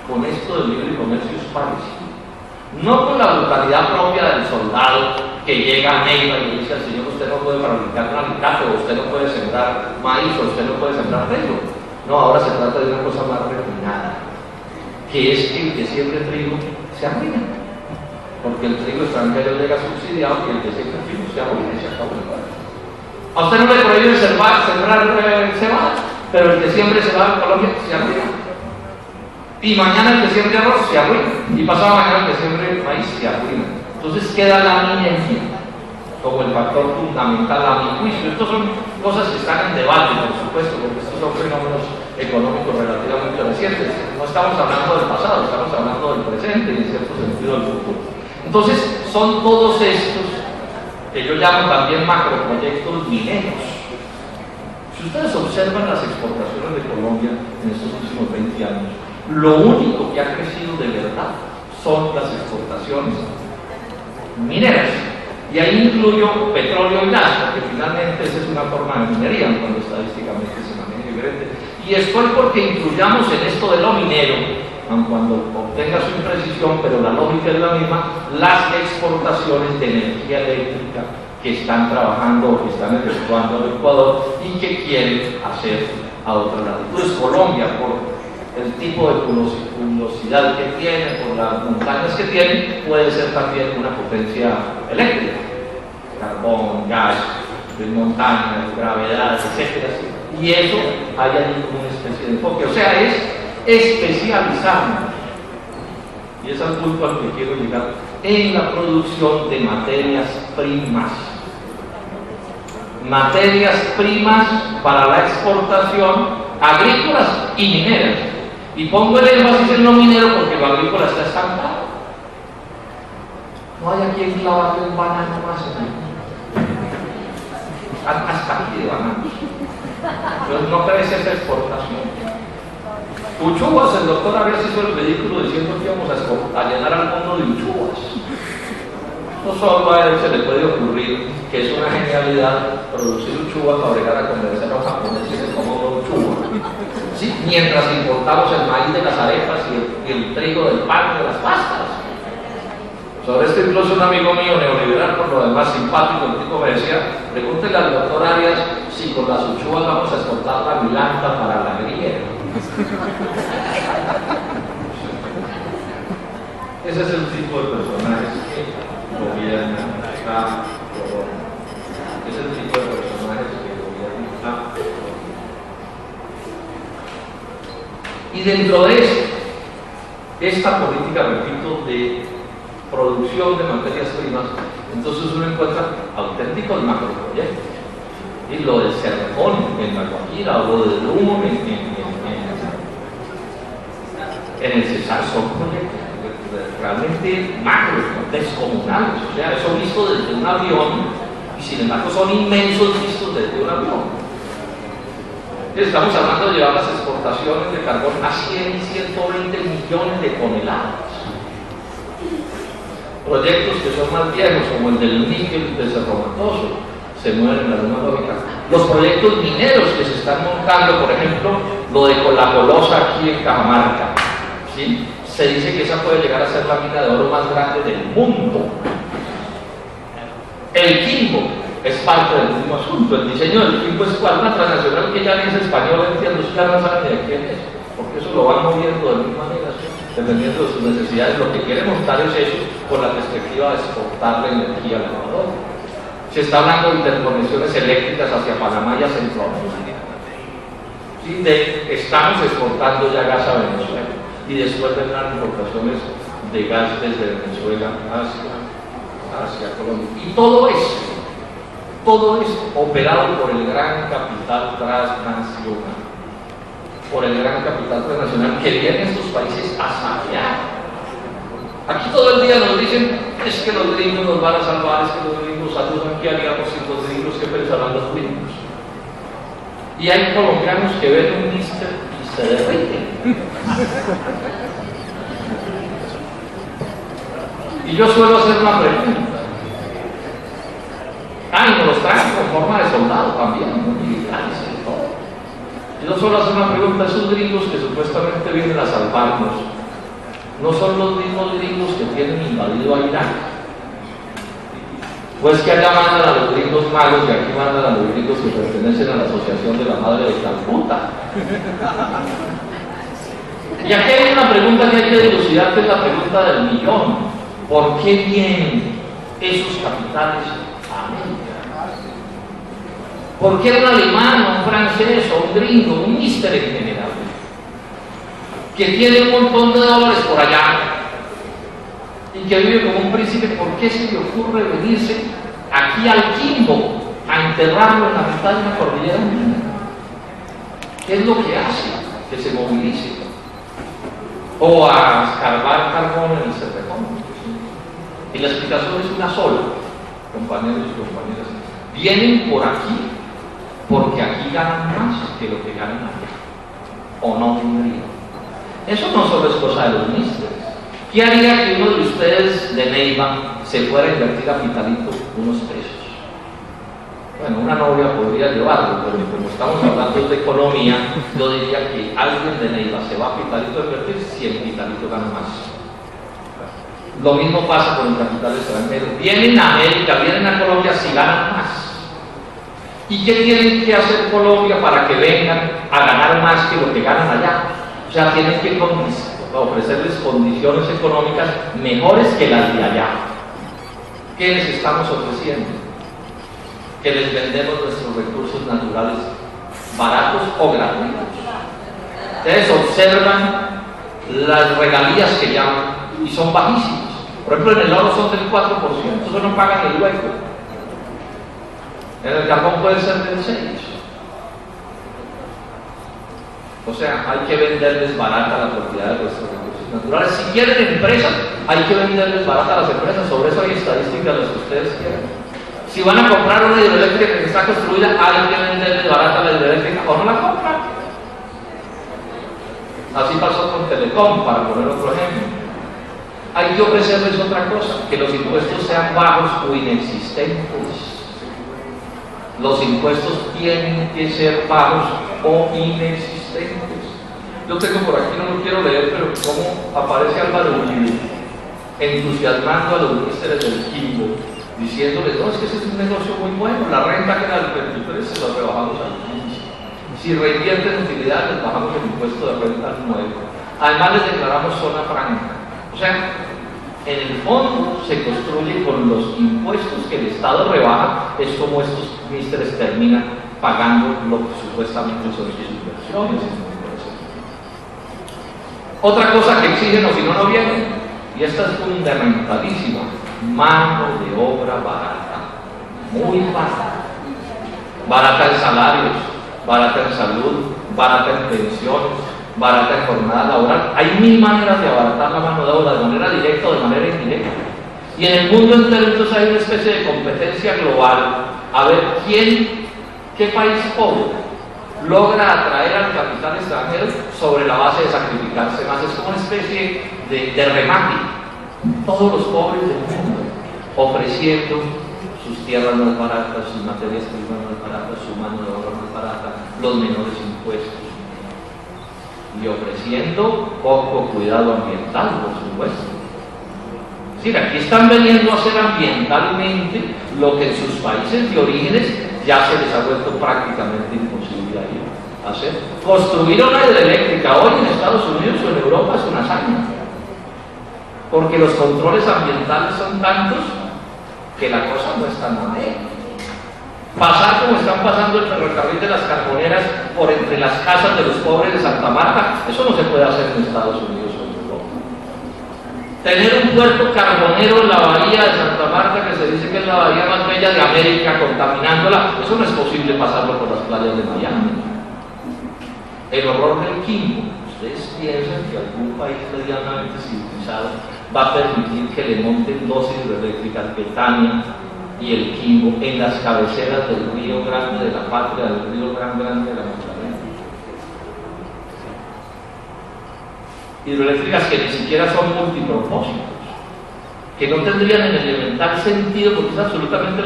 con esto del libre comercio es parecido. No con la brutalidad propia del soldado que llega a Neiva y le dice al señor: usted no puede fabricar un alicate, o usted no puede sembrar maíz, o usted no puede sembrar trigo. No, ahora se trata de una cosa más refinada, que es que el que siembre trigo se arruina, porque el trigo extranjero llega subsidiado y el que siembre trigo se arruina y se acabó el cuadro. A usted no le prohíben sembrar cebada, pero el que siembre cebada en Colombia se arruina. Y mañana el que siembre arroz se arruina, y pasado mañana el que siembre maíz se arruina. Entonces queda la minería como el factor fundamental a mi juicio. Estas son cosas que están en debate, por supuesto, porque estos son fenómenos económicos relativamente recientes. No estamos hablando del pasado, estamos hablando del presente y en cierto sentido del futuro. Entonces son todos estos que yo llamo también macroproyectos mineros. Si ustedes observan las exportaciones de Colombia en estos últimos 20 años, lo único que ha crecido de verdad son las exportaciones mineras. Y ahí incluyo petróleo y gas, porque finalmente esa es una forma de minería, cuando estadísticamente se maneja diferente. Y estoy porque incluyamos en esto de lo minero, aun cuando obtenga su imprecisión, pero la lógica es la misma, las exportaciones de energía eléctrica que están trabajando o que están efectuando en Ecuador y que quieren hacer a otras latitudes. Colombia, por el tipo de curiosidad que tiene, por las montañas que tiene, puede ser también una potencia eléctrica. Carbón, gas, de montañas, gravedad, etc. Y eso hay ahí como una especie de enfoque. O sea, es especializarnos. Y es al punto al que quiero llegar, en la producción de materias primas. Materias primas para la exportación, agrícolas y mineras. Y pongo el énfasis en lo minero porque lo agrícola está estancado. No hay aquí en clavarle un banano más. Hasta aquí de bananos. Entonces no crece esa exportación. Uchuvas, el doctor Arias hizo el ridículo diciendo que íbamos a llenar al mundo de uchuvas. No solo a él se le puede ocurrir que es una genialidad producir uchuvas, fabricar a convencer a los japoneses de cómo uchuva. ¿Sí? Mientras importamos el maíz de las arepas y el trigo del pan de las pastas. Sobre esto incluso un amigo mío neoliberal, por lo demás simpático, el tipo me decía: pregúntele al doctor Arias si con las uchuvas vamos a exportar la milanta para la griega. Ese es el tipo de personajes que gobiernan acá. Es el tipo de personajes que gobiernan acá. Y dentro de esta política, repito, de producción de materias primas, entonces uno encuentra auténticos macroproyectos. Y lo del Cerrejón en la Guajira, o lo del humo en el Cesar, son proyectos realmente macros, ¿no? Descomunales. O sea, eso visto desde un avión, y sin embargo son inmensos vistos desde un avión. Estamos hablando de llevar las exportaciones de carbón a 100 y 120 millones de toneladas. Proyectos que son más viejos, como el del níquel de Cerro Matoso, se mueven en la misma lógica. Los proyectos mineros que se están montando, por ejemplo, lo de Colacolosa aquí en Cajamarca, ¿sí? Se dice que esa puede llegar a ser la mina de oro más grande del mundo. El Quimbo es parte del mismo asunto. El diseño del Quimbo es una transnacional que ya ni es española, entiendo, ya no saben de quién es, porque eso lo van moviendo de misma manera, ¿sí? Dependiendo de sus necesidades. Lo que quiere montar es eso con la perspectiva de exportar la energía al Ecuador. Se está hablando de interconexiones eléctricas hacia Panamá y hacia Centroamérica. ¿Sí? Estamos exportando ya gas a Venezuela y después vendrán importaciones de gas desde Venezuela hacia Colombia. Y todo es operado por el gran capital transnacional. Por el gran capital transnacional que viene a estos países a saquear. Aquí todo el día nos dicen: es que los gringos nos van a salvar, es que los gringos ayudan. ¿Qué haríamos sin los gringos? ¿Qué pensarán los gringos? Y hay colombianos que ven un mister y se derriten. Y yo suelo hacer una pregunta. Y nos los traen con forma de soldado también, militares y todo. Yo suelo hacer una pregunta: esos gringos que supuestamente vienen a salvarnos, no son los mismos gringos que tienen invadido a Irak. Pues que allá mandan a los gringos malos y aquí mandan a los gringos que pertenecen a la Asociación de la Madre de Calcuta. Y aquí hay una pregunta que hay que dilucidar, que es la pregunta del millón. ¿Por qué vienen esos capitales a América? ¿Por qué un alemán, un francés, o un gringo, un mister en general, que tiene un montón de dólares por allá y que vive como un príncipe, por qué se le ocurre venirse aquí al Quimbo a enterrarlo en la mitad de una cordillera andina? ¿Qué es lo que hace que se movilice? O a escarbar carbón en el Cerrejón. Y la explicación es una sola, compañeros y compañeras. Vienen por aquí porque aquí ganan más que lo que ganan allá. ¿O no tendrían? Eso no solo es cosa de los ministros. ¿Qué haría que uno de ustedes de Neiva se fuera a invertir a Pitalito unos pesos? Bueno, una novia podría llevarlo, pero como estamos hablando de economía, yo diría que alguien de Neiva se va a Pitalito a invertir si en Pitalito gana más. Lo mismo pasa con el capital extranjero. Vienen a América, vienen a Colombia si ganan más. ¿Y qué tienen que hacer Colombia para que vengan a ganar más que lo que ganan allá? O sea, tienen que ofrecerles condiciones económicas mejores que las de allá. ¿Qué les estamos ofreciendo? Que les vendemos nuestros recursos naturales baratos o gratuitos. Ustedes observan las regalías que llaman y son bajísimas. Por ejemplo, en el oro son del 4%, eso no pagan el hueco. En el carbón puede ser del 6%. O sea, hay que venderles barata la propiedad de nuestros recursos naturales. Si quieren empresas, hay que venderles barata a las empresas. Sobre eso hay estadísticas, las que ustedes quieran. Si van a comprar una hidroeléctrica que está construida, hay que venderles barata la hidroeléctrica o no la compran. Así pasó con Telecom, para poner otro ejemplo. Hay que ofrecerles otra cosa, que los impuestos sean bajos o inexistentes. Los impuestos tienen que ser bajos o inexistentes. Yo tengo por aquí, no lo quiero leer, pero cómo aparece Álvaro Uribe entusiasmando a los ministros del Quimbo, diciéndoles, no, es que ese es un negocio muy bueno, la renta que era del 23 se lo rebajamos al 15. Si reinvierten utilidades, les bajamos el impuesto de renta al 9. Además les declaramos zona franca. O sea, en el fondo se construye con los impuestos que el Estado rebaja, es como estos ministros terminan pagando lo que supuestamente son sus inversiones. Otra cosa que exigen o si no, no vienen, y esta es fundamentalísima, mano de obra barata, muy barata. Barata en salarios, barata en salud, barata en pensiones, barata en jornada laboral. Hay 1000 maneras de abaratar la mano de obra, de manera directa o de manera indirecta. Y en el mundo entero entonces hay una especie de competencia global a ver qué país pobre logra atraer al capital extranjero sobre la base de sacrificarse más. Es como una especie de remate. Todos los pobres del mundo ofreciendo sus tierras más baratas, sus materias primas más baratas, su mano de obra más barata, los menores impuestos. Y ofreciendo poco cuidado ambiental, por supuesto. Es decir, aquí están veniendo a hacer ambientalmente lo que en sus países de orígenes ya se les ha vuelto prácticamente imposible ahí hacer. Construir una hidroeléctrica hoy en Estados Unidos o en Europa es una hazaña, porque los controles ambientales son tantos que la cosa no es tan manera. Pasar como están pasando el ferrocarril de las carboneras por entre las casas de los pobres de Santa Marta, eso no se puede hacer en Estados Unidos o en Europa. Tener un puerto carbonero en la bahía de Santa Marta, que se dice que es la bahía más bella de América, contaminándola, eso no es posible pasarlo por las playas de Miami. El horror del Quimbo. ¿Ustedes piensan que algún país medianamente civilizado va a permitir que le monten 2 hidroeléctricas, Betania y el Quimbo, en las cabeceras del río Grande de la Patria, del río Grande de la Magdalena? Hidroeléctricas que ni siquiera son multipropósitos, que no tendrían en elemental sentido porque es absolutamente